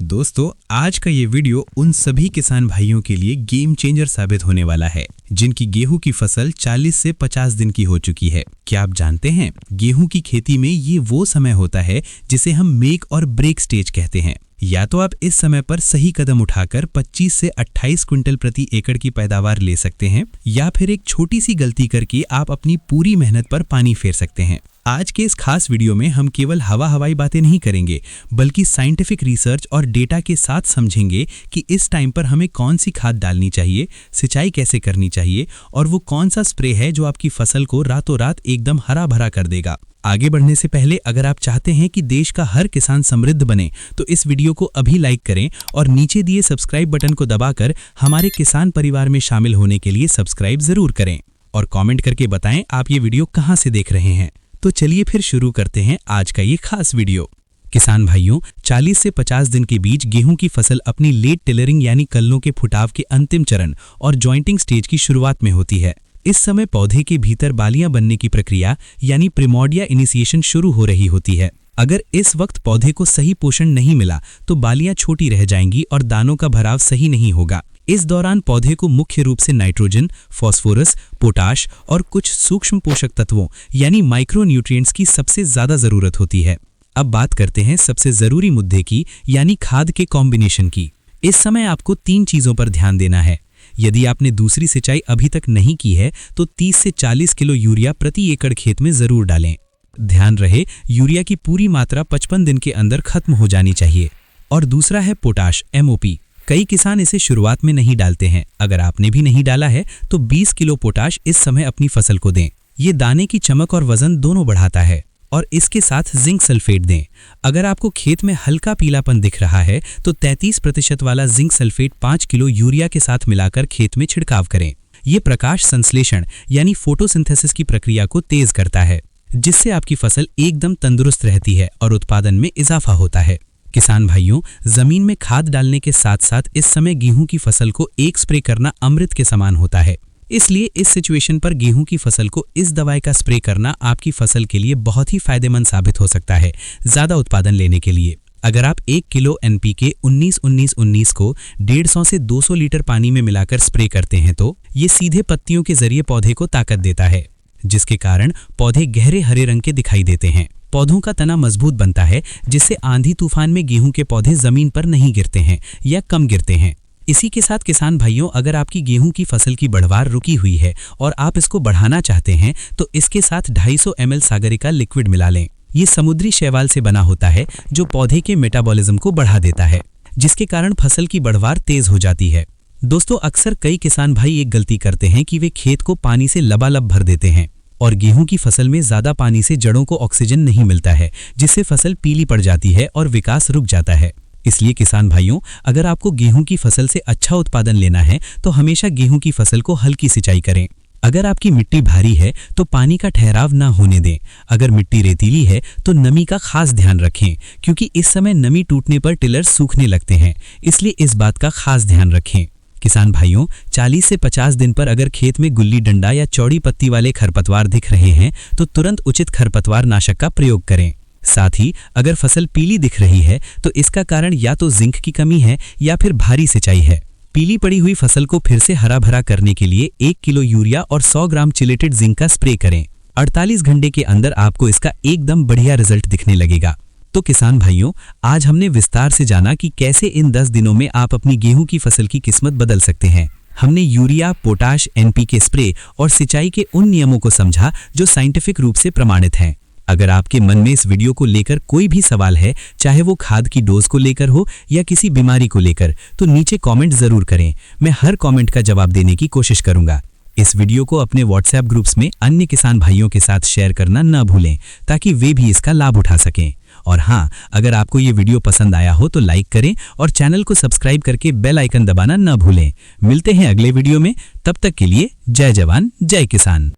दोस्तों, आज का ये वीडियो उन सभी किसान भाइयों के लिए गेम चेंजर साबित होने वाला है जिनकी गेहूं की फसल 40 से 50 दिन की हो चुकी है। क्या आप जानते हैं, गेहूं की खेती में ये वो समय होता है जिसे हम मेक और ब्रेक स्टेज कहते हैं। या तो आप इस समय पर सही कदम उठाकर 25 से 28 क्विंटल प्रति एकड़ की पैदावार ले सकते हैं, या फिर एक छोटी सी गलती करके आप अपनी पूरी मेहनत पर पानी फेर सकते हैं। आज के इस खास वीडियो में हम केवल हवाई बातें नहीं करेंगे, बल्कि साइंटिफिक रिसर्च और डेटा के साथ समझेंगे कि इस टाइम पर हमें कौन सी खाद डालनी चाहिए, सिंचाई कैसे करनी चाहिए और वो कौन सा स्प्रे है जो आपकी फसल को रातों रात एकदम हरा भरा कर देगा। आगे बढ़ने से पहले अगर आप चाहते हैं कि देश का हर किसान समृद्ध बने तो इस वीडियो को अभी लाइक करें और नीचे दिए सब्सक्राइब बटन को दबाकर हमारे किसान परिवार में शामिल होने के लिए सब्सक्राइब जरूर करें और कमेंट करके बताएं आप ये वीडियो कहां से देख रहे हैं। तो चलिए फिर शुरू करते हैं आज का ये खास वीडियो। किसान भाइयों, 40 से 50 दिन के बीच गेहूं की फसल अपनी लेट टिलरिंग यानी कल्लों के फुटाव के अंतिम चरण और जॉइंटिंग स्टेज की शुरुआत में होती है। इस समय पौधे के भीतर बालियां बनने की प्रक्रिया यानी प्रिमोर्डिया इनिशिएशन शुरू हो रही होती है। अगर इस वक्त पौधे को सही पोषण नहीं मिला तो बालियां छोटी रह जाएंगी और दानों का भराव सही नहीं होगा। इस दौरान पौधे को मुख्य रूप से नाइट्रोजन, फास्फोरस, पोटाश और कुछ सूक्ष्म पोषक तत्वों यानी माइक्रो न्यूट्रिएंट्स की सबसे ज्यादा जरूरत होती है। अब बात करते हैं सबसे जरूरी मुद्दे की, यानी खाद के कॉम्बिनेशन की। इस समय आपको 3 चीजों पर ध्यान देना है। यदि आपने दूसरी सिंचाई अभी तक नहीं की है तो 30 से 40 किलो यूरिया प्रति एकड़ खेत में जरूर डालें। ध्यान रहे, यूरिया की पूरी मात्रा 55 दिन के अंदर खत्म हो जानी चाहिए। और दूसरा है पोटाश, MOP। कई किसान इसे शुरुआत में नहीं डालते हैं। अगर आपने भी नहीं डाला है तो 20 किलो पोटाश इस समय अपनी फसल को दें। ये दाने की चमक और वजन दोनों बढ़ाता है। और इसके साथ जिंक सल्फेट दें। अगर आपको खेत में हल्का पीलापन दिख रहा है तो 33% वाला जिंक सल्फेट 5 किलो यूरिया के साथ मिलाकर खेत में छिड़काव करें। ये प्रकाश संश्लेषण यानी फोटोसिंथेसिस की प्रक्रिया को तेज करता है, जिससे आपकी फसल एकदम तंदुरुस्त रहती है और उत्पादन में इजाफा होता है। किसान भाइयों, जमीन में खाद डालने के साथ साथ इस समय गेहूं की फसल को एक स्प्रे करना अमृत के समान होता है। इसलिए इस सिचुएशन पर गेहूं की फसल को इस दवाई का स्प्रे करना आपकी फसल के लिए बहुत ही फायदेमंद साबित हो सकता है ज्यादा उत्पादन लेने के लिए। अगर आप 1 किलो NPK 19-19-19 को 150 से 200 लीटर पानी में मिलाकर स्प्रे करते हैं तो ये सीधे पत्तियों के जरिए पौधे को ताकत देता है, जिसके कारण पौधे गहरे हरे रंग के दिखाई देते हैं। पौधों का तना मजबूत बनता है, जिससे आंधी तूफान में गेहूं के पौधे जमीन पर नहीं गिरते हैं या कम गिरते हैं। इसी के साथ किसान भाइयों, अगर आपकी गेहूं की फसल की बढ़वार रुकी हुई है और आप इसको बढ़ाना चाहते हैं तो इसके साथ 250 ml सागरिका लिक्विड मिला लें। ये समुद्री शैवाल से बना होता है जो पौधे के मेटाबॉलिज्म को बढ़ा देता है, जिसके कारण फसल की बढ़वार तेज हो जाती है। दोस्तों, अक्सर कई किसान भाई एक गलती करते हैं कि वे खेत को पानी से लबालब भर देते हैं और गेहूं की फसल में ज्यादा पानी से जड़ों को ऑक्सीजन नहीं मिलता है, जिससे फसल पीली पड़ जाती है और विकास रुक जाता है। इसलिए किसान भाइयों, अगर आपको गेहूं की फसल से अच्छा उत्पादन लेना है तो हमेशा गेहूं की फसल को हल्की सिंचाई करें। अगर आपकी मिट्टी भारी है तो पानी का ठहराव ना होने दें। अगर मिट्टी रेतीली है तो नमी का खास ध्यान रखें, क्योंकि इस समय नमी टूटने पर टिलर सूखने लगते हैं, इसलिए इस बात का खास ध्यान रखें। किसान भाइयों, 40 से 50 दिन पर अगर खेत में गुल्ली डंडा या चौड़ी पत्ती वाले खरपतवार दिख रहे हैं तो तुरंत उचित खरपतवार नाशक का प्रयोग करें। साथ ही अगर फसल पीली दिख रही है तो इसका कारण या तो जिंक की कमी है या फिर भारी सिंचाई है। पीली पड़ी हुई फसल को फिर से हरा भरा करने के लिए 1 किलो यूरिया और 100 ग्राम चिलेटेड जिंक का स्प्रे करें। 48 घंटे के अंदर आपको इसका एकदम बढ़िया रिजल्ट दिखने लगेगा। तो किसान भाइयों, आज हमने विस्तार से जाना कि कैसे इन 10 दिनों में आप अपनी गेहूं की फसल की किस्मत बदल सकते हैं। हमने यूरिया, पोटाश, NPK स्प्रे और सिंचाई के उन नियमों को समझा जो साइंटिफिक रूप से प्रमाणित हैं। अगर आपके मन में इस वीडियो को लेकर कोई भी सवाल है, चाहे वो खाद की डोज को लेकर हो या किसी बीमारी को लेकर, तो नीचे कमेंट जरूर करें। मैं हर कमेंट का जवाब देने की कोशिश करूंगा। इस वीडियो को अपने WhatsApp ग्रुप्स में अन्य किसान भाइयों के साथ शेयर करना न भूलें, ताकि वे भी इसका लाभ उठा सकें। और हाँ, अगर आपको ये वीडियो पसंद आया हो तो लाइक करें और चैनल को सब्सक्राइब करके बेल आइकन दबाना न भूलें। मिलते हैं अगले वीडियो में, तब तक के लिए जय जवान जय किसान।